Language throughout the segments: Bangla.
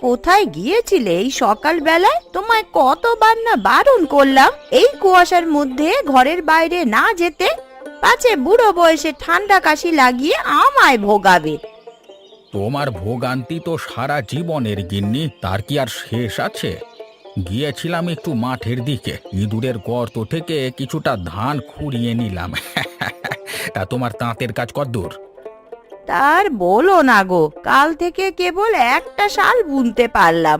কোথায় গিয়েছিলে এই সকাল বেলায়? তোমায় কতবার না বারণ করলাম এই কুয়াশার মধ্যে ঘরের বাইরে না যেতে, পাছে বুড়ো বয়সে ঠান্ডা কাশি লাগিয়ে আমায় ভোগাবে। তোমার ভোগান্তি তো সারা জীবনের গিন্নি, তার কি আর শেষ আছে? গিয়েছিলাম একটু মাঠের দিকে, ইঁদুরের গর্ত থেকে কিছুটা ধান খুঁড়িয়ে নিলাম। তা তোমার তাঁতের কাজ কদ্দূর? তার বলো না গো, কাল থেকে কেবল একটা শাল বুনতে পারলাম।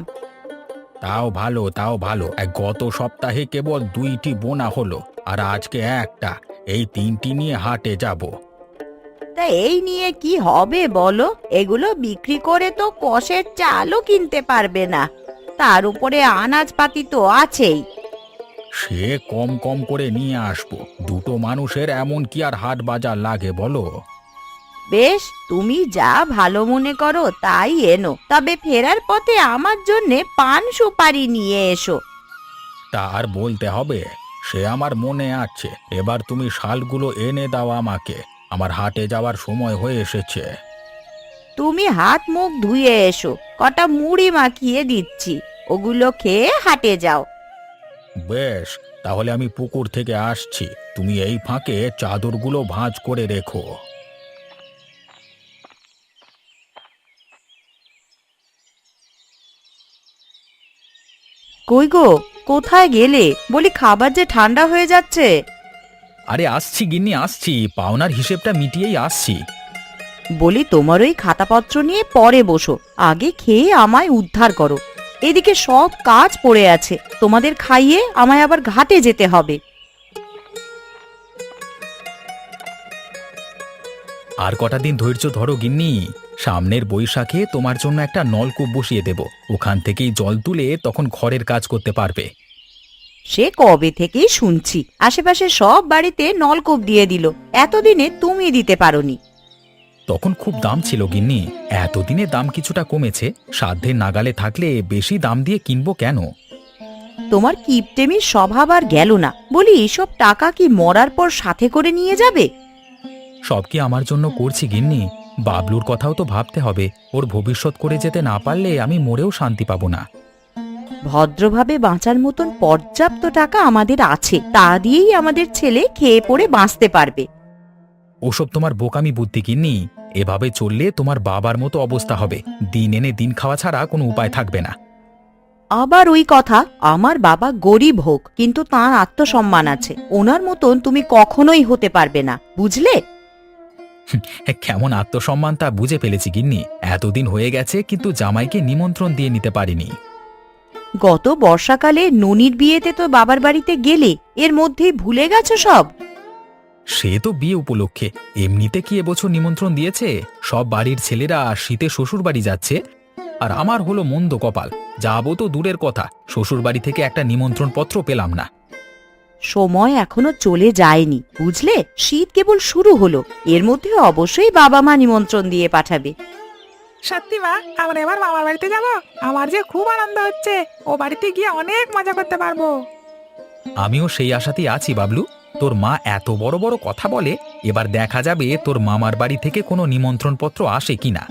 তাও ভালো, তাও ভালো। গত সপ্তাহে কেবল 2টি বোনা হলো, আর আজকে একটা। এই 3টি নিয়ে হাটে যাব। তা এই নিয়ে কি হবে বলো? এগুলো বিক্রি করে তো কষের চালও কিনতে পারবে না, তার উপরে আনাজপাতি তো আছেই। সে কম কম করে নিয়ে আসবো। দুটো মানুষের এমন কি আর হাট বাজার লাগে বলো? বেশ, তুমি যা ভালো মনে করো তাই এনো, তবে ফেরার পথে আমার জন্যে পান সুপারি নিয়ে এসো। তা আর বলতে হবে, সে আমার মনে আছে। এবার তুমি শালগুলো এনে দাও আমাকে, আমার হাটে যাওয়ার সময় হয়ে এসেছে। তুমি হাত মুখ ধুয়ে এসো, কটা মুড়ি মাখিয়ে দিচ্ছি, ওগুলো খেয়ে হাটে যাও। বেশ, তাহলে আমি পুকুর থেকে আসছি। তুমি এই ফাঁকে চাদরগুলো ভাঁজ করে রেখো। কই গো, কোথায় গেলে? বলি খাবার যে ঠান্ডা হয়ে যাচ্ছে। আরে আসছি গিন্নি, আসছি। পাওনার হিসেবটা মিটিয়েই আসছি। বলি তোমার ওই খাতাপত্র নিয়ে পরে বসো, আগে খেয়ে আমায় উদ্ধার করো। এদিকে সব কাজ পড়ে আছে, তোমাদের খাইয়ে আমায় আবার ঘাটে যেতে হবে। আর কটা দিন ধৈর্য ধরো গিন্নি। সামনের বৈশাখে তোমার জন্য একটা নলকূপ বসিয়ে দেব, ওখান থেকেই জল তুলে তখন ঘরের কাজ করতে পারবে। সে কবে থেকেই শুনছি, আশেপাশে সব বাড়িতে নলকূপ দিয়ে দিল, এতদিনে তুমি দিতে পারোনি। তখন খুব দাম ছিল গিন্নি, এতদিনে দাম কিছুটা কমেছে। সাধ্যের নাগালে থাকলে বেশি দাম দিয়ে কিনবো কেন? তোমার কিপটেমির স্বভাব আর গেল না। বলি এসব টাকা কি মরার পর সাথে করে নিয়ে যাবে? সব কি আমার জন্য করছি গিন্নি? বাবলুর কথাও তো ভাবতে হবে। ওর ভবিষ্যৎ করে যেতে না পারলে আমি মরেও শান্তি পাবো না। ভদ্রভাবে বাঁচার মতন পর্যাপ্ত টাকা আমাদের আছে, তা দিয়েই আমাদের ছেলে খেয়ে পড়ে বাঁচতে পারবে। ওসব তোমার বোকামি বুদ্ধি গিন্নি। এভাবে চললে তোমার বাবার মতো অবস্থা হবে। দিন এনে দিন খাওয়া ছাড়া কোনো উপায় থাকবে না। আবার ওই কথা? আমার বাবা গরিব হোক, কিন্তু তাঁর আত্মসম্মান আছে, ওনার মতন তুমি কখনোই হতে পারবে না, বুঝলে? কেমন আত্মসম্মান তা বুঝে ফেলেছি গিন্নি। এতদিন হয়ে গেছে কিন্তু জামাইকে নিমন্ত্রণ দিয়ে নিতে পারিনি। গত বর্ষাকালে ননির বিয়েতে তো বাবার বাড়িতে গেলে, এর মধ্যেই ভুলে গেছো সব? সে তো বিয়ে উপলক্ষে, এমনিতে কি এবছর নিমন্ত্রণ দিয়েছে? সব বাড়ির ছেলেরা শীতে শ্বশুর বাড়ি যাচ্ছে, আর আমার হলো মন্দ কপাল। যাবো তো দূরের কথা, শ্বশুর বাড়ি থেকে একটা নিমন্ত্রণ পত্র পেলাম না। সময় এখনো চলে যায়নি, বুঝলে? শীত কেবল শুরু হলো, এর মধ্যে অবশ্যই বাবা মা নিমন্ত্রণ দিয়ে পাঠাবে। সত্যি মা, আমরা এবার মামার বাড়িতে যাব। আমার যে খুব আনন্দ হচ্ছে, ও বাড়িতে গিয়ে অনেক মজা করতে পারবো। আমিও সেই আশাতেই আছি বাবলু। তোর মা এত বড় বড় কথা বলে, এবার দেখা যাবে তোর মামার বাড়ি থেকে কোনো নিমন্ত্রণ পত্র আসে কিনা।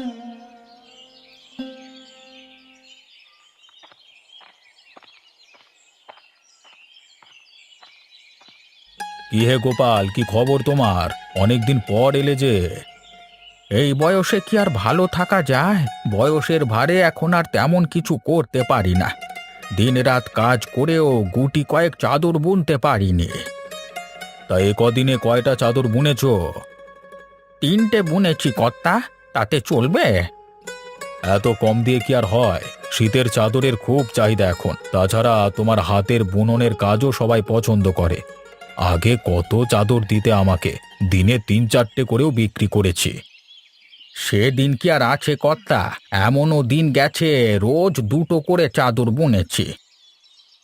কি হে গোপাল, কি খবর তোমার? অনেকদিন পর এলে যে। এই বয়সে কি আর ভালো থাকা যায়? বয়সের ভারে এখন আর তেমন কিছু করতে পারি না। দিনরাত কাজ করেও গুটি কয়েক চাদর বুনতে পারিনি। তা এ কদিনে কয়টা চাদর বুনেছ? 3টে বুনেছি কর্তা, তাতে চলবে? এত কম দিয়ে কি আর হয়? শীতের চাদরের খুব চাহিদা এখন। তাছাড়া তোমার হাতের বুননের কাজও সবাই পছন্দ করে। আগে কত চাদর দিতে আমাকে, দিনে 3-4টে করেও বিক্রি করেছি। সে দিন কি আর আছে কর্তা? এমনও দিন গেছে রোজ 2টো করে চাদর বুনেছি।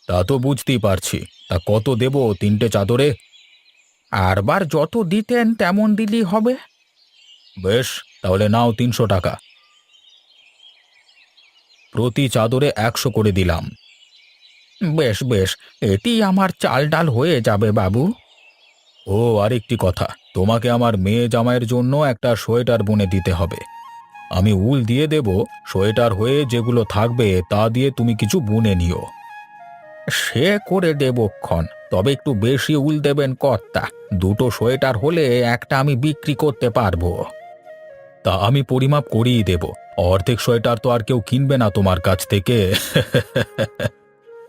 তা তো বুঝতেই পারছি। তা কত দেব 3টে চাদরে? আরবার যত দিতেন তেমন দিলেই হবে। বেশ, তাহলে নাও 300 টাকা। প্রতি চাদরে 100 করে দিলাম। বেশ বেশ, এটি আমার চাল ডাল হয়ে যাবে বাবু। ও আরেকটি কথা, তোমাকে আমার মেয়ে জামাইয়ের জন্য একটা সোয়েটার বুনে দিতে হবে। আমি উল দিয়ে দেব, সোয়েটার হয়ে যেগুলো থাকবে তা দিয়ে তুমি কিছু বুনে নিও। সে করে দেবক্ষণ, তবে একটু বেশি উল দেবেন কর্তা। দুটো সোয়েটার হলে একটা আমি বিক্রি করতে পারবো। তা আমি পরিমাপ করিয়ে দেব। অর্ধেক সোয়েটার তো আর কেউ কিনবে না তোমার কাছ থেকে।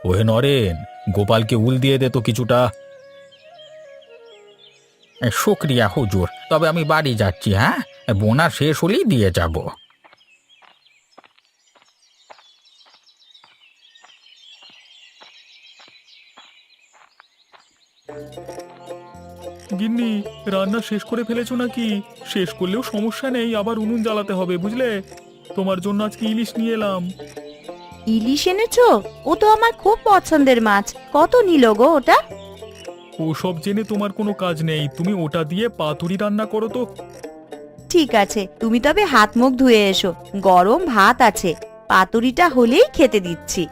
ওহে নরেন, গোপালকে উল দিয়ে দে তো কিছুটা। শুক্রিয়া হুজুর, তবে আমি বাড়ি যাচ্ছি। হ্যাঁ, বোনা শেষ হলেই দিয়ে যাব। গিন্নি, রান্না শেষ করে ফেলেছো নাকি? শেষ করলেও সমস্যা নেই, আবার উনুন জ্বালাতে হবে বুঝলে। তোমার জন্য আজকে ইলিশ নিয়ে এলাম। ইলিশ এনেছো? ও তো আমার খুব পছন্দের মাছ। কত নিল গো ওটা? ওসব জেনে তোমার কোনো কাজ নেই, তুমি ওটা দিয়ে পাতুরি রান্না করো তো। ঠিক আছে, তুমি তবে হাত মুখ ধুয়ে এসো, গরম ভাত আছে। পাতুরিটা হলেই খেতে দিচ্ছি।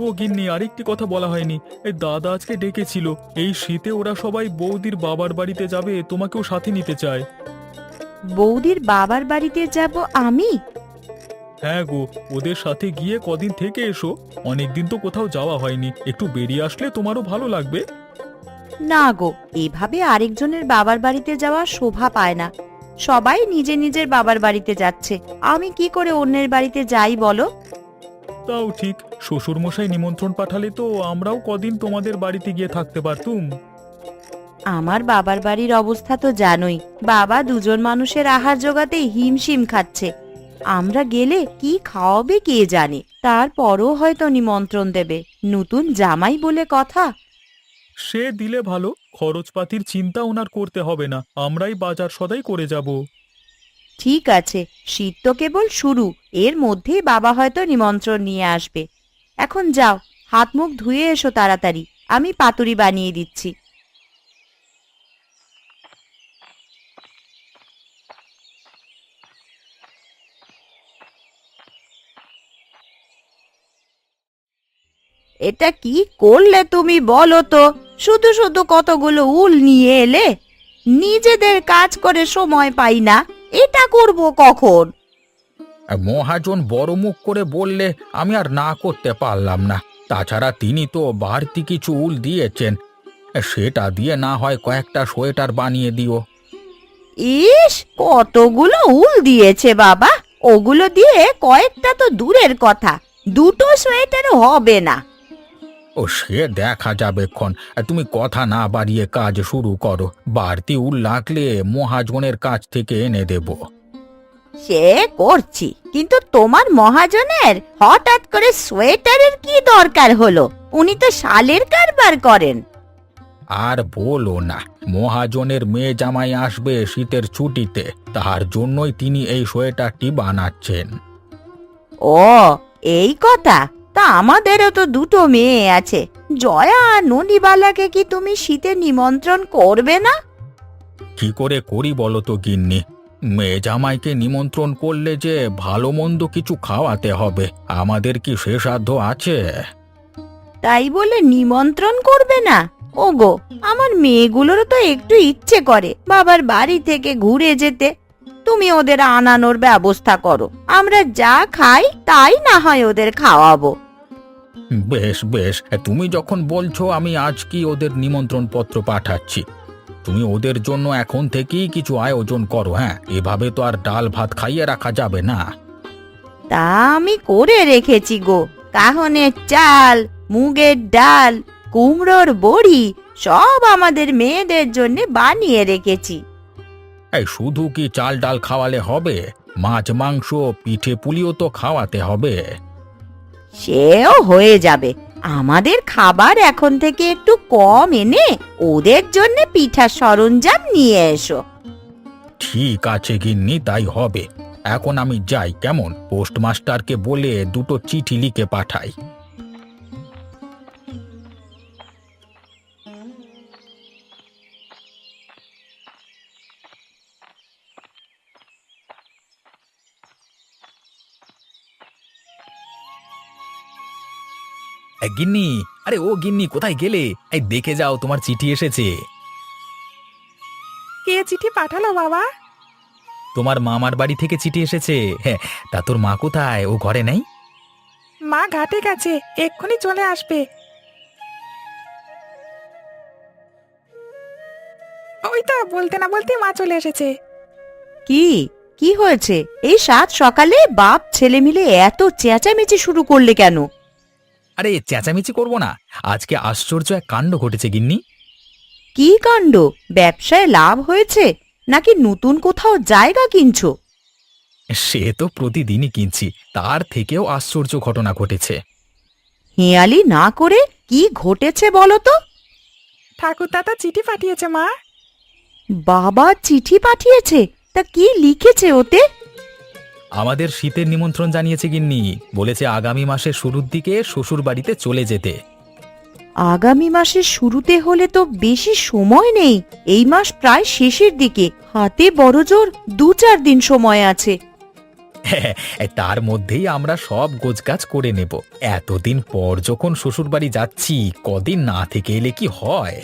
ও গিন্নি, আরেকটি কথা বলা হয়নি। এই দাদা আজকে ডেকেছিল, এই শীতে ওরা সবাই বৌদির বাবার বাড়িতে যাবে, তোমাকেও সাথে নিতে চায়। বৌদির বাবার বাড়িতে যাব আমি? হ্যাঁ গো, ওদের সাথে গিয়ে কদিন থেকে এসো। অনেকদিন তো কোথাও যাওয়া হয়নি, একটু বেরিয়ে আসলে তোমারও ভালো লাগবে। না গো, এভাবে আরেকজনের বাবার বাড়িতে যাওয়া শোভা পায় না। সবাই নিজে নিজের বাবার বাড়িতে যাচ্ছে, আমি কি করে অন্যের বাড়িতে যাই বলো? তাও ঠিক, শ্বশুরমশাই নিমন্ত্রণ পাঠালে তো আমরাও কদিন তোমাদের বাড়িতে গিয়ে থাকতে পারতুম। আমার বাবার বাড়ির অবস্থা তো জানোই, বাবা দুজন মানুষের আহার জোগাতে হিমশিম খাচ্ছে। আমরা গেলে কি খাওয়াবে কে জানে, তারপরও হয়তো নিমন্ত্রণ দেবে। নতুন জামাই বলে কথা। সে দিলে ভালো, খরচপাতির চিন্তা ওনার করতে হবে না, আমরাই বাজার সদাই করে যাব। ঠিক আছে, শীত তো কেবল শুরু, এর মধ্যেই বাবা হয়তো নিমন্ত্রণ নিয়ে আসবে। এখন যাও, হাত মুখ ধুয়ে এসো তাড়াতাড়ি, আমি পাতুরি বানিয়ে দিচ্ছি। এটা কি করলে তুমি বলো তো? শুধু শুধু কতগুলো উল নিয়ে এলে। নিজেদের কাজ করে সময় পাই না, এটা করব কখন? মহাজন বড় মুখ করে বললে আমি আর না করতে পারলাম না। তাছাড়া তিনি তো বাড়তি কিছু উল দিয়েছেন, সেটা দিয়ে না হয় কয়েকটা সোয়েটার বানিয়ে দিও। ইস, কতগুলো উল দিয়েছে বাবা! ওগুলো দিয়ে কয়েকটা তো দূরের কথা, দুটো সোয়েটারও হবে না। ও সে দেখা যাবে ক্ষণ, তুমি কথা না বাড়িয়ে কাজ শুরু করো। বাড়তি উল লাগলে মহাজনের কাছ থেকে এনে দেব। সে করছি, কিন্তু তোমার মহাজনের হঠাৎ করে সোয়েটারের কি দরকার হলো? উনি তো শালের কারবার করেন। আর বলো না, মহাজনের মেয়ে জামাই আসবে শীতের ছুটিতে, তার জন্যই তিনি এই সোয়েটারটি বানাচ্ছেন। ও, এই কথা? তা আমাদেরও তো দুটো মেয়ে আছে, জয়া আর ননিবালাকে কি তুমি শীতে নিমন্ত্রণ করবে না? কি করে করি বলো তো গিন্নি? মেয়ে জামাইকে নিমন্ত্রণ করলে যে ভালো মন্দ কিছু খাওয়াতে হবে, আমাদের কি সে সাধ্য আছে? তাই বলে নিমন্ত্রণ করবে না? ওগো, আমার মেয়েগুলোরও তো একটু ইচ্ছে করে বাবার বাড়ি থেকে ঘুরে যেতে। তুমি ওদের আনানোর ব্যবস্থা করো, আমরা যা খাই তাই না হয় ওদের খাওয়াবো। বেশ বেশ, তুমি যখন বলছো আমি আজ কি ওদের নিমন্ত্রণ পত্র পাঠাচ্ছি। তুমি ওদের জন্য এখন থেকেই কিছু আয়োজন করো। হ্যাঁ, এভাবে তো আর ডাল ভাত খাইয়ে রাখা যাবে না। তা আমি করে রেখেছি গো, কাহনের চাল, মুগের ডাল, কুমড়োর বড়ি, সব আমাদের মেয়েদের জন্য বানিয়ে রেখেছি। এই শুধু কি চাল ডাল খাওয়ালে হবে? মাছ মাংস পিঠে পুলিও তো খাওয়াতে হবে। সেও হয়ে যাবে, আমাদের খাবার এখন থেকে একটু কম এনে ওদের জন্য পিঠার সরঞ্জাম নিয়ে এসো। ঠিক আছে গিন্নি, তাই হবে। এখন আমি যাই, কেমন? পোস্টমাস্টারকে বলে দুটো চিঠি লিখে পাঠাই। গিন্নি, আরে ও গিন্নি, কোথায় গেলে? এই দেখে যাও, তোমার চিঠি এসেছে। কে চিঠি পাঠালো বাবা? তোমার মামার বাড়ি থেকে চিঠি এসেছে। হ্যাঁ, তা তোর মা কোথায়? ও ঘরে নেই? মা ঘাটে গেছে, এক্ষুনি চলে আসবে। ওই তো বলতে না বলতে মা চলে এসেছে। কি কি হয়েছে? এই সাত সকালে বাপ ছেলে মিলে এত চেঁচামেচি শুরু করলে কেন? আরে চেঁচামেচি করবো না, আজকে আশ্চর্য এক কাণ্ড ঘটেছে গিন্নি। কি কাণ্ড? ব্যবসায় লাভ হয়েছে নাকি নতুন কোথাও জায়গা কিনছো? সে তো প্রতিদিনই কিনছি, তার থেকেও আশ্চর্য ঘটনা ঘটেছে। হেয়ালি না করে কি ঘটেছে বলো তো? ঠাকুরদাদা চিঠি পাঠিয়েছে মা। বাবা চিঠি পাঠিয়েছে? তা কি লিখেছে ওতে? আমাদের শীতের নিমন্ত্রণ জানিয়েছে গিন্নি, বলেছে আগামী মাসের শুরুর দিকে শ্বশুর বাড়িতে চলে যেতে। আগামী মাসের শুরুতে হলে তো বেশি সময় নেই, এই মাস প্রায় শেষের দিকে, হাতে বড়জোর 2-4 দিন সময় আছে। তার মধ্যেই আমরা সব গোছগাছ করে নেব। এতদিন পর যখন শ্বশুর বাড়ি যাচ্ছি, কদিন না থেকে এলে কি হয়?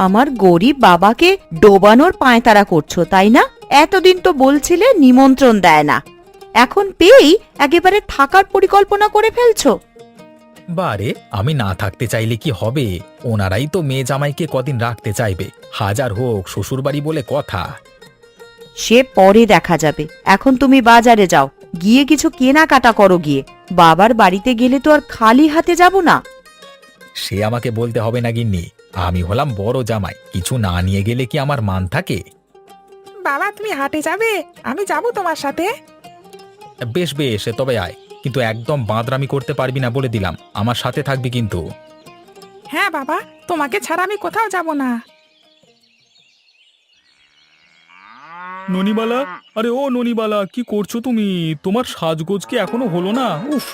আমার গরিব বাবাকে ডোবানোর পায়তারা করছো তাই না? এতদিন তো বলছিলে নিমন্ত্রণ দেয় না, এখন পেয়েই একেবারে থাকার পরিকল্পনা করে ফেলছো। বারে, আমি না থাকতে চাইলে কি হবে? ওনারাই তো মেয়ে জামাইকে কদিন রাখতে চাইবে, হাজার হোক শ্বশুর বাড়ি বলে কথা। সে পরে দেখা যাবে, এখন তুমি বাজারে যাও, গিয়ে কিছু কেনাকাটা করো গিয়ে। বাবার বাড়িতে গেলে তো আর খালি হাতে যাব না। সে আমাকে বলতে হবে না গিন্নি, আমি হলাম বড় জামাই, কিছু না নিয়ে গেলে কি আমার মান থাকে? বাবা তুমি হাটে যাবে, আমি যাব তোমার সাথে। বেশ বেশ, তবে আয়, কিন্তু একদম বাঁদরামি করতে পারবি না বলে দিলাম, আমার সাথে থাকবি কিন্তু। হ্যাঁ বাবা, তোমাকে ছাড়া আমি কোথাও যাব না। ননিবালা, আরে ও ননিবালা, কি করছো তুমি? তোমার সাজগোজ কি এখনো হলো না? উফ!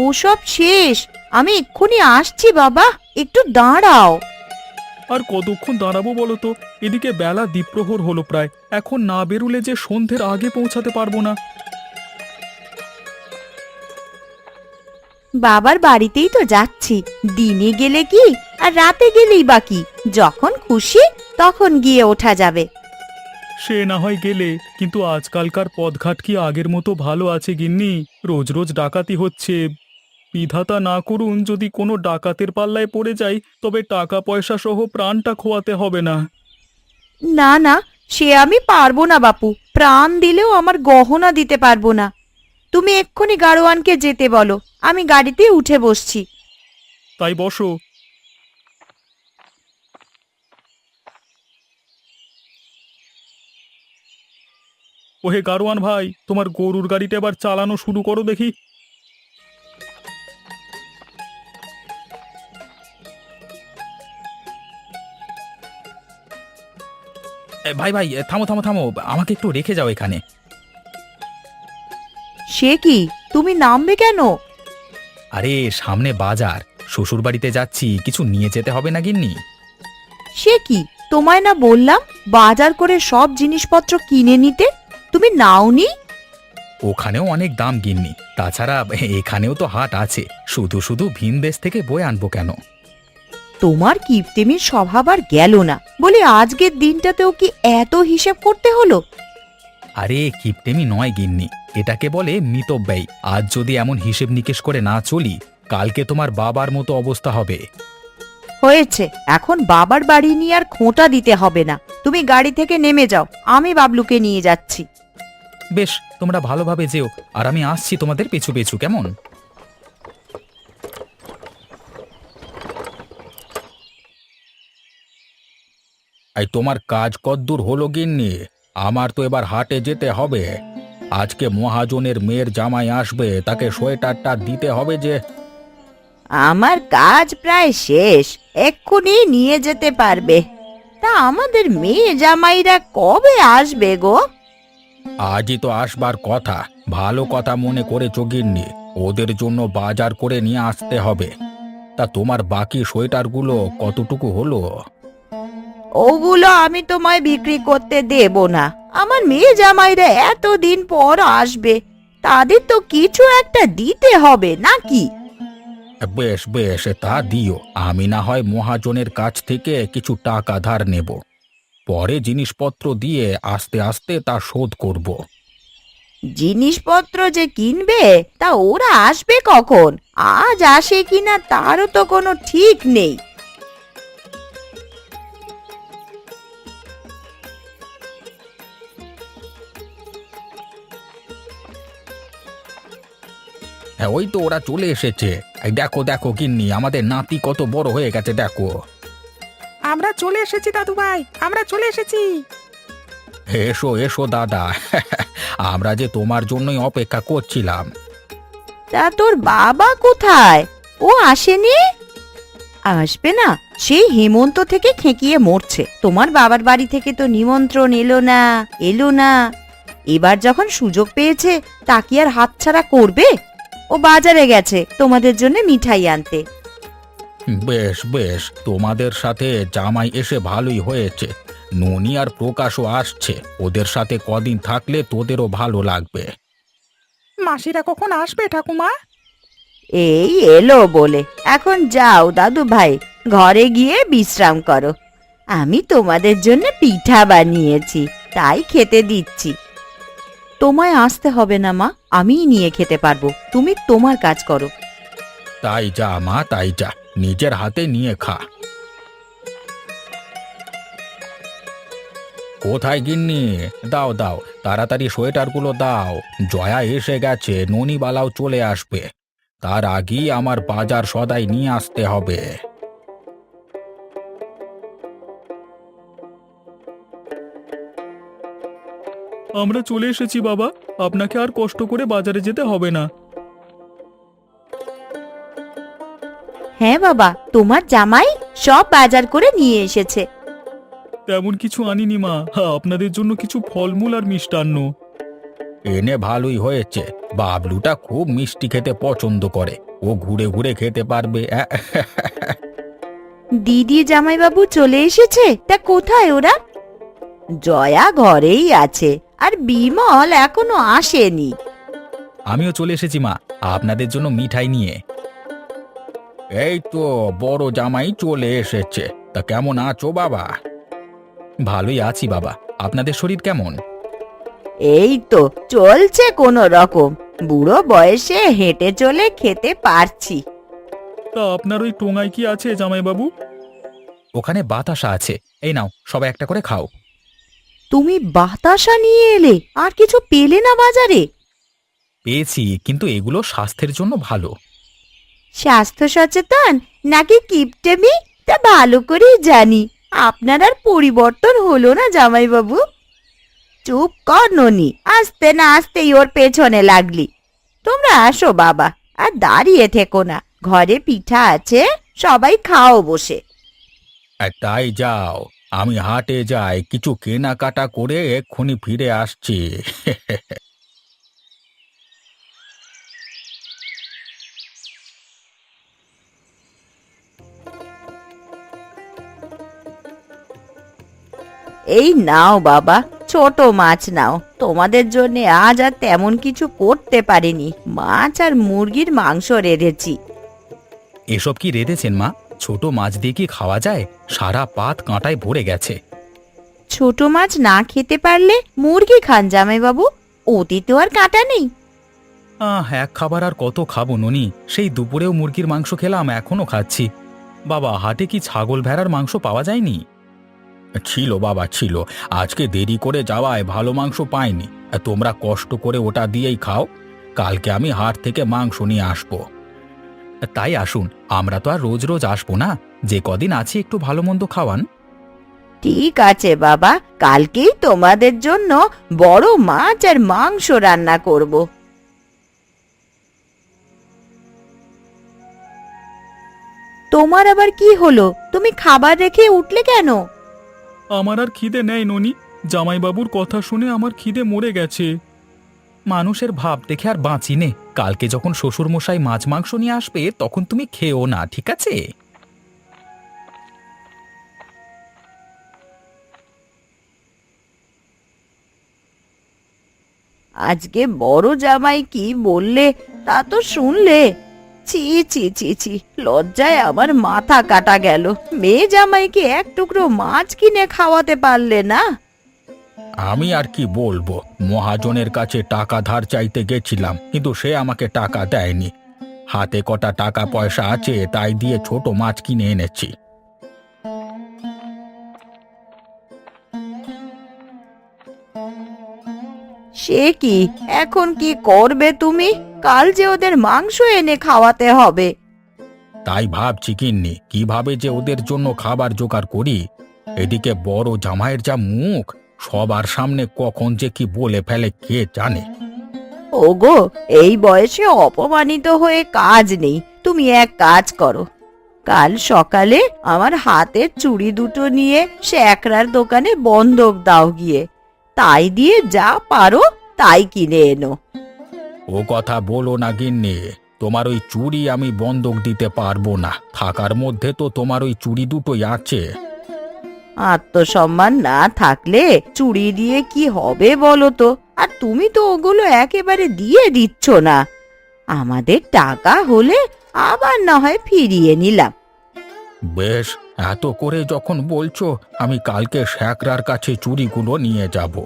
ওসব শেষ, আমি এক্ষুনি আসছি বাবা, একটু দাঁড়াও। আর কতক্ষণ দাঁড়াবো বলো তো? এদিকে বেলা দ্বিপ্রহর হলো প্রায়, এখন না বেরুলে যে সন্ধ্যের আগে পৌঁছাতে পারবো না। বাবার বাড়িতেই তো যাচ্ছি, দিনে গেলে কি আর রাতে গেলেই বাকি, যখন খুশি তখন গিয়ে ওঠা যাবে। সে না হয় গেলে, কিন্তু আজকালকার পথঘাট কি আগের মতো ভালো আছে গিন্নি? রোজ রোজ ডাকাতি হচ্ছে। বিধাতা না করুন যদি কোনো ডাকাতের পাল্লায় পড়ে যাই, তবে টাকা পয়সা সহ প্রাণটা খোয়াতে হবে না। না না, সে আমি পারবো না বাপু, প্রাণ দিলেও আমার গহনা দিতে পারবো না। তুমি এক্ষুনি গাড়োয়ানকে যেতে বলো, আমি গাড়িতে উঠে বসছি। তাই বসো। ওহে গারোয়ান ভাই, তোমার গরুর গাড়িটা এবার চালানো শুরু করো দেখি। ভাই ভাই, থামো থামো থামো, আমাকে একটু রেখে যাও এখানে। সে কি, তুমি নামবে কেন? আরে সামনে বাজার, শ্বশুর বাড়িতে যাচ্ছি, কিছু নিয়ে যেতে হবে না গিন্নি? সে কি, তোমায় না বললাম বাজার করে সব জিনিসপত্র কিনে নিতে, তুমি নাওনি? ওখানেও অনেক দাম গিন্নি, তাছাড়া এখানেও তো হাট আছে, শুধু শুধু ভিন দেশ থেকে বয়ে আনবো কেন? তোমার কিপ্টেমির স্বভাব আর গেল না, বলি আজকের দিনটাতেও কি এত হিসেব করতে হলো? আরে কিপটেমি নয় গিন্নি, এটাকে বলে মিতব্যয়। আজ যদি এমন হিসেব নিকেশ করে না চলি, কালকে তোমার বাবার মতো অবস্থা হবে। হয়েছে, এখন বাবার বাড়ি নিয়ে আর খোঁটা দিতে হবে না, তুমি গাড়ি থেকে নেমে যাও, আমি বাবলুকে নিয়ে যাচ্ছি। বেশ, তোমরা ভালোভাবে যেও, আর আমি আসছি তোমাদের পিছু পিছু, কেমন? এই তোমার কাজ কদ্দূর হলো গিন্নি? আমার তো এবার হাটে যেতে হবে। আজকে মহাজনের মেয়ের জামাই আসবে, তাকে সোয়েটারটা দিতে হবে যে। আমার কাজ প্রায় শেষ, এক্ষুনি নিয়ে যেতে পারবে। তা আমাদের মেয়ে জামাইরা কবে আসবে গো? আজই তো আসবার কথা, ভালো কথা মনে করেছো গিন্নি, ওদের জন্য বাজার করে নিয়ে আসতে হবে। তা তোমার বাকি সোয়েটারগুলো কতটুকু হলো? ওগুলো আমি তোমায় বিক্রি করতে দেব না, আমার মেয়ে জামাইরা এতদিন পর আসবে, তাদের তো কিছু একটা দিতে হবে নাকি? বেশ বেশ, তা দিও, আমি না হয় মহাজনের কাছ থেকে কিছু টাকা ধার নেব। পরে জিনিসপত্র দিয়ে আস্তে আস্তে তা শোধ করব। জিনিসপত্র যে কিনবে তা ওরা আসবে কখন? আজ আসে কিনা তারও তো কোনো ঠিক নেই। হ্যাঁ, ওই তো ওরা চলে এসেছে। এই দেখো দেখো গিন্নি, আমাদের নাতি কত বড় হয়ে গেছে দেখো। আমরা চলে এসেছি দাদু ভাই, আমরা চলে এসেছি। এসো এসো দাদা, আমরা যে তোমার জন্যই অপেক্ষা করছিলাম। তা তোর বাবা কোথায়? ও আসেনি? আসবে না? সেই হেমন্ত থেকে খেকিয়ে মরছে। তোমার বাবার বাড়ি থেকে তো নিমন্ত্রণ এলো না। এবার যখন সুযোগ পেয়েছে তা কি আর হাতছাড়া করবে? ও বাজারে গেছে তোমাদের জন্য মিঠাই আনতে। বেশ বেশ, তোমাদের সাথে জামাই এসে ভালোই হয়েছে। ননি আর প্রকাশও আসছে, ওদের সাথে কদিন থাকলে তোদেরও ভালো লাগবে। মাসিরা কখন আসবে ঠাকুমা? এই এলো বলে। এখন যাও দাদু ভাই, ঘরে গিয়ে বিশ্রাম করো। আমি তোমাদের জন্য পিঠা বানিয়েছি, তাই খেতে দিচ্ছি। তোমায় আসতে হবে না মা, আমিই নিয়ে খেতে পারবো। তুমি তোমার কাজ করো। তাই যা মা, তাই যা, নিজের হাতে নিয়ে খা। কোথায় গিন্নি? দাও দাও, তাড়াতাড়ি সোয়েটারগুলো দাও। জয়া এসে গেছে, ননিবালাও চলে আসবে। তার আগেই আমার বাজার সদাই নিয়ে আসতে হবে। আমরা চলে এসেছি বাবা, আপনাকে আর কষ্ট করে বাজারে যেতে হবে না। হ্যাঁ বাবা, তোমার জামাই সব বাজার করে নিয়ে এসেছে। তেমন কিছু আনিনি মা, আপনাদের জন্য কিছু ফলমূল আর মিষ্টান্ন। এনে ভালোই হয়েছে। বাবলুটা খুব মিষ্টি খেতে পছন্দ করে, ও ঘুরে ঘুরে খেতে পারবে। দিদি জামাইবাবু চলে এসেছে? তা কোথায় ওরা? জয়া ঘরেই আছে, আর বিমল এখনো আসেনি। আমিও চলে এসেছি মা, আপনাদের জন্য মিঠাই নিয়ে। এই তো বড় জামাই চলে এসেছে। তা কেমন আছো বাবা? ভালোই আছি বাবা, আপনাদের শরীর কেমন? এই তো চলছে কোনো রকম। বুড়ো বয়সে হেঁটে চলে খেতে পারছি। তা আপনার ওই টোঙায় কি আছে জামাইবাবু? ওখানে বাতাসা আছে, এই নাও সবাই একটা করে খাও। তুমি বাতাসা নিয়ে এলে, আর কিছু পেলে না বাজারে? পেয়েছি, কিন্তু এগুলো স্বাস্থ্যের জন্য ভালো। স্বাস্থ্য সচেতন নাকি কিপটেমি তা ভালো করেই জানি। আপনার আর পরিবর্তন হলো না জামাইবাবু। চুপ কর ননি, আসতে না আসতেই ওর পেছনে লাগলি। তোমরা আসো বাবা, আর দাঁড়িয়ে থেকো না। ঘরে পিঠা আছে, সবাই খাও বসে। আর তাই যাও, আমি হাটে যাই, কিছু কেনাকাটা করে এক্ষুনি ফিরে আসছি। এই নাও বাবা, ছোট মাছ নাও। তোমাদের জন্য আজ আর তেমন কিছু করতে পারিনি। মাছ আর মুরগির মাংস রেঁধেছি। এসব কি রেঁধেছেন মা? ছোট মাছ দিয়ে কি খাওয়া যায়? সারা পাত কাঁটায় ভরে গেছে। ছোট মাছ না খেতে পারলে মুরগি খান জামাইবাবু, ওতে তো আর কাঁটা নেই। এক খাবার আর কত খাবো ননি? সেই দুপুরেও মুরগির মাংস খেলাম, এখনো খাচ্ছি। বাবা, হাটে কি ছাগল ভেড়ার মাংস পাওয়া যায়নি? ছিল বাবা, ছিল। আজকে দেরি করে যাওয়ায় ভালো মাংস পাইনি। তোমরা কষ্ট করে ওটা দিয়েই খাও। কালকে আমি হাট থেকে মাংস নিয়ে আসবো। তাই আসুন, আমরা তো আর রোজ রোজ আসবো না। যে কদিন আছি একটু ভালো মন্দ খাওয়ান। ঠিক আছে বাবা, কালকেই তোমাদের জন্য বড় মাছ আর মাংস রান্না করব। তোমার আবার কি হলো? তুমি খাবার রেখে উঠলে কেন? আমার আর খিদে নেই ননি, জামাইবাবুর কথা শুনে আমার খিদে মরে গেছে। মানুষের ভাব দেখে আর বাঁচি নে। কালকে যখন শ্বশুরমশাই মাছ মাংস নিয়ে আসবে তখন তুমি খেও না, ঠিক আছে? আজকে বড় জামাই কি বললে তা তো শুনলে? ছি ছি ছি ছি, লজ্জায় আমার মাথা কাটা গেল। মেয়ে জামাইকে এক টুকরো মাছ কিনে খাওয়াতে পারলে না। আমি আর কি বলবো, মহাজনের কাছে টাকা ধার চাইতে গেছিলাম, কিন্তু সে আমাকে টাকা দেয়নি। হাতে কটা টাকা পয়সা আছে, তাই দিয়ে ছোট মাছ কিনে এনেছি। সে কি, এখন কি করবে তুমি? কাল যে ওদের মাংস এনে খাওয়াতে হবে। তাই ভাবছি গিন্নি, কিভাবে যে ওদের জন্য খাবার জোগাড় করি। এদিকে বড় জামাইয়ের যা মুখ, সবার সামনে কখন যে কি বলে ফেলে কে জানে। ওগো, এই বয়সে অপমানিত হয়ে কাজ নেই। তুমি এক কাজ করো, কাল সকালে আমার হাতের চুড়ি দুটো নিয়ে শ্যাকরার দোকানে বন্ধক দাও গিয়ে। তাই দিয়ে যা পারো তাই কিনে এনো। ও কথা বলো না গিন্নি, তোমার ওই চুড়ি আমি বন্ধক দিতে পারবো না। থাকার মধ্যে তো তোমার ওই চুড়ি দুটোই আছে। আত্মসম্মান না থাকলে চুড়ি দিয়ে কি হবে বলো তো? আর তুমি তো ওগুলো একেবারে দিয়ে দিচ্ছ না। আমাদের টাকা হলে আবার না হয় ফিরিয়ে নিলাম। বেশ, এত করে যখন বলছো, আমি কালকে শ্যাকরার কাছে চুড়িগুলো নিয়ে যাব।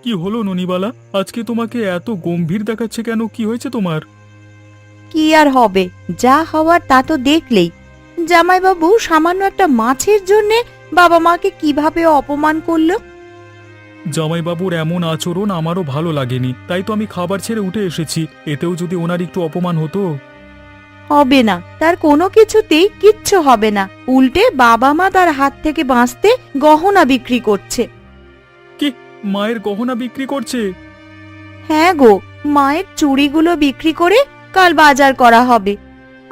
কি হলো ননিবালা, আজকে তোমাকে এত গম্ভীর দেখাচ্ছে কেন? কি হয়েছে তোমার? কি আর হবে, যা হওয়ার তা তো দেখলেই। জামাইবাবু সামান্য একটা মাছের জন্যে বাবা মাকে কিভাবে অপমান করলো। জামাইবাবুর এমন আচরণ আমারও ভালো লাগেনি, তাই তো আমি খাবার ছেড়ে উঠে এসেছি। এতেও যদি ওনার একটু অপমান হতো। হবে না, তার কোনো কিছুতেই কিচ্ছু হবে না। উল্টে বাবা মা তার হাত থেকে বাঁচতে গহনা বিক্রি করছে। কি, মায়ের গহনা বিক্রি করছে? হ্যাঁ গো, মায়ের চুড়িগুলো বিক্রি করে কাল বাজার করা হবে।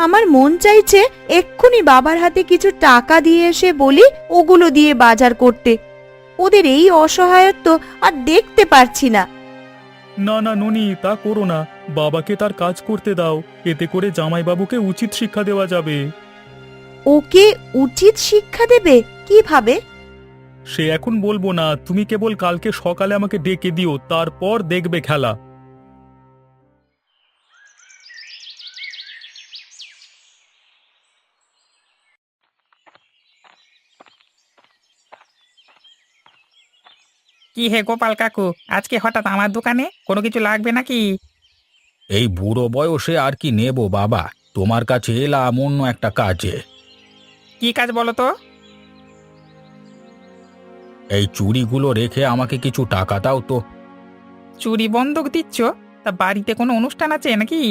আমার মন চাইছে এক্ষুনি বাবার হাতে কিছু টাকা দিয়ে এসে বলি ওগুলো দিয়ে বাজার করতে। ওদের এই অসহায়ত্ব আর দেখতে পারছি না। না না ননি, তা করো না। বাবাকে তার কাজ করতে দাও, এতে করে জামাইবাবুকে উচিত শিক্ষা দেওয়া যাবে। ওকে উচিত শিক্ষা দেবে কিভাবে? সে এখন বলবো না, তুমি কেবল কালকে সকালে আমাকে ডেকে দিও, তারপর দেখবে খেলা। কি হে গোপাল কাকু, আজকে হঠাৎ আমার দোকানে কোনো কিছু লাগবে নাকি? এই বুড়ো বয়সে আর কি নেব বাবা, তোমার কাছে এলাম অন্য একটা কাজে। কি কাজ বলো তো? এই চুড়িগুলো রেখে আমাকে কিছু টাকা দাও তো। চুরি বন্ধক দিচ্ছ? তা বাড়িতে কোনো অনুষ্ঠান আছে নাকি?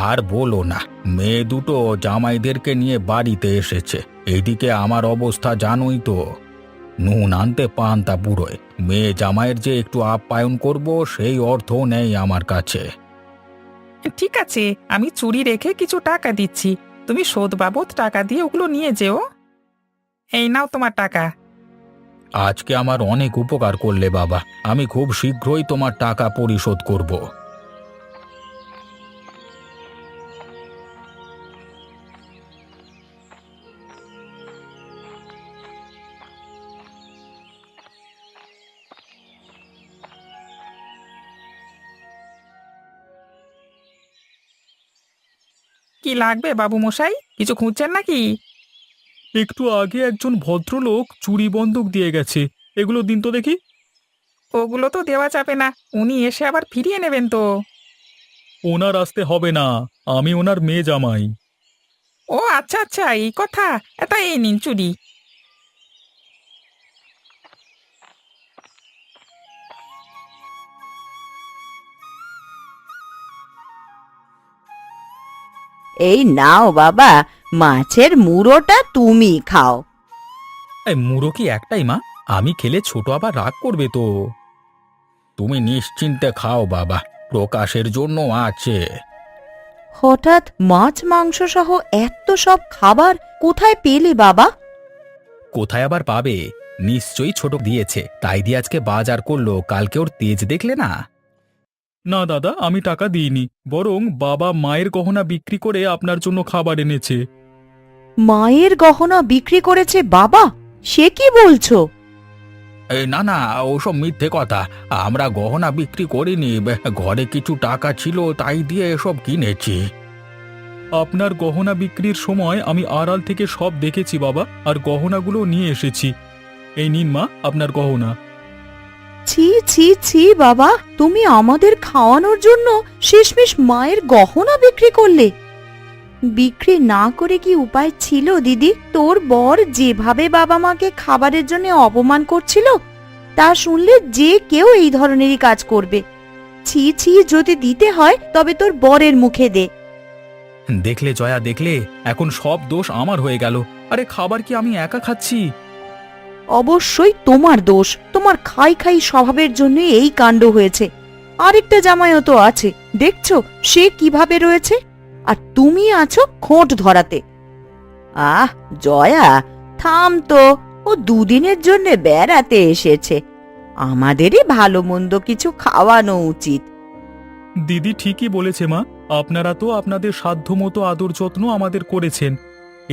আর বলো না, মেয়ে দুটো জামাইদেরকে নিয়ে বাড়িতে এসেছে। এইদিকে আমার অবস্থা জানোই তো, নুন আনতে পান্তা বুড়োয়। মেয়ে জামাইয়ের যে একটু আপ্যায়ন করব, সেই অর্থও নেই আমার কাছে। ঠিক আছে, আমি চুরি রেখে কিছু টাকা দিচ্ছি, তুমি শোধ বাবদ টাকা দিয়ে ওগুলো নিয়ে যেও। এই নাও তোমার টাকা। আজকে আমার অনেক উপকার করলে বাবা, আমি খুব শীঘ্রই তোমার টাকা পরিশোধ করব। কি লাগবে বাবু মশাই, কিছু খুঁজছেন নাকি? একটু আগে একজন ভদ্রলোক চুরি বন্ধক দিয়ে গেছে, এগুলো দিন তো দেখি। ওগুলো তো দেওয়া যাবে না, উনি এসে আবার ফিরিয়ে নেবেন তো। ওনার আসতে হবে না, আমি ওনার মেয়ে জামাই। ও আচ্ছা আচ্ছা, এই কথা। এটা এই নিন চুরি। এই নাও বাবা, মাছের মুড়োটা তুমি খাও। এই মুড়ো কি একটাই মা? আমি খেলে ছোট আবার রাগ করবে তো। তুমি নিশ্চিন্তে খাও বাবা, প্রকাশের জন্য আছে। হঠাৎ মাছ মাংস সহ এত সব খাবার কোথায় পেলে বাবা? কোথায় আবার পাবে, নিশ্চয়ই ছোট দিয়েছে, তাই দিয়ে আজকে বাজার করলো। কালকে ওর তেজ দেখলে না? না দাদা, আমি টাকা দিইনি, বরং বাবা মায়ের গহনা বিক্রি করে আপনার জন্য খাবার এনেছে। মায়ের গহনা বিক্রি করেছে বাবা? সে কি বলছো? এই না না, ওসব মিথ্যে কথা। আমরা গহনা বিক্রি করিনি, ঘরে কিছু টাকা ছিল তাই দিয়ে এসব কিনেছি। আপনার গহনা বিক্রির সময় আমি আড়াল থেকে সব দেখেছি বাবা, আর গহনাগুলো নিয়ে এসেছি। এই নিন মা আপনার গহনা। ছি ছি ছি বাবা, তুমি আমাদের খাওয়ানোর জন্য শেষমেশ মায়ের গহনা বিক্রি করলে? বিক্রি না করে কি উপায় ছিল দিদি? তোর বর যেভাবে বাবা মাকে খাবারের জন্য অপমান করছিল, তা শুনলে যে কেউ এই ধরনেরই কাজ করবে। ছি ছি, যদি দিতে হয় তবে তোর বরের মুখে দে। দেখলে জয়া, দেখলে, এখন সব দোষ আমার হয়ে গেল। আরে খাবার কি আমি একা খাচ্ছি? অবশ্যই তোমার দোষ। তোমার খাই খাই স্বভাবের জন্য এই কাণ্ড হয়েছে। আরেকটা জামাইও তো আছে, দেখছো সে কিভাবে রয়েছে, আর তুমি আছো খোঁট ধরাতে। আহ জয়া, থাম তো, ও দুদিনের জন্য বেড়াতে এসেছে, আমাদেরই ভালো মন্দ কিছু খাওয়ানো উচিত। দিদি ঠিকই বলেছে মা, আপনারা তো আপনাদের সাধ্যমতো আদর যত্ন আমাদের করেছেন।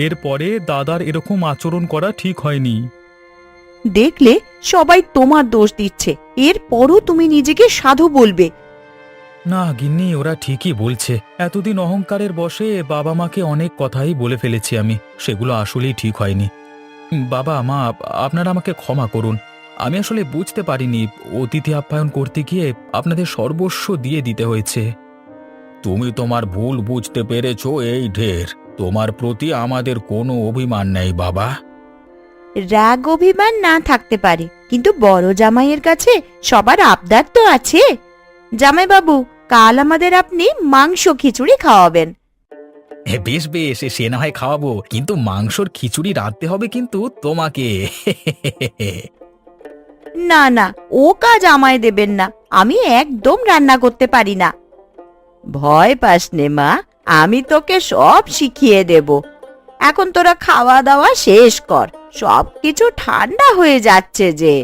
এরপরে দাদার এরকম আচরণ করা ঠিক হয়নি। দেখলে, সবাই তোমার দোষ দিচ্ছে, এরপরও তুমি নিজেকে সাধু বলবে? না গিন্নি, ওরা ঠিকই বলছে। এতদিন অহংকারের বশে বাবা মাকে অনেক কথাই বলে ফেলেছি আমি, সেগুলো আসলেই ঠিক হয়নি। বাবা মা, আপনারা আমাকে ক্ষমা করুন। আমি আসলে বুঝতে পারিনি, অতিথি আপ্যায়ন করতে গিয়ে আপনাদের সর্বস্ব দিয়ে দিতে হয়েছে। তুমি তোমার ভুল বুঝতে পেরেছো, এই ঢের। তোমার প্রতি আমাদের কোনো অভিমান নেই বাবা। রাগ অভিমান না থাকতে পারে, কিন্তু বড় জামাইয়ের কাছে সবার আবদার তো আছে। জামাইবাবু, কাল আমাদের আপনি মাংস খিচুড়ি খাওয়াবেন। বেশ বেশ, সে না হয় খাওয়াবো, কিন্তু মাংসর খিচুড়ি রাঁধতে হবে কিন্তু তোমাকে। না না, ও কাজ আমায় দেবেন না, আমি একদম রান্না করতে পারি না। ভয় পাস নে মা, আমি তোকে সব শিখিয়ে দেব। এখন তোরা খাওয়া দাওয়া শেষ কর, সবকিছু ঠান্ডা হয়ে যাচ্ছে যে।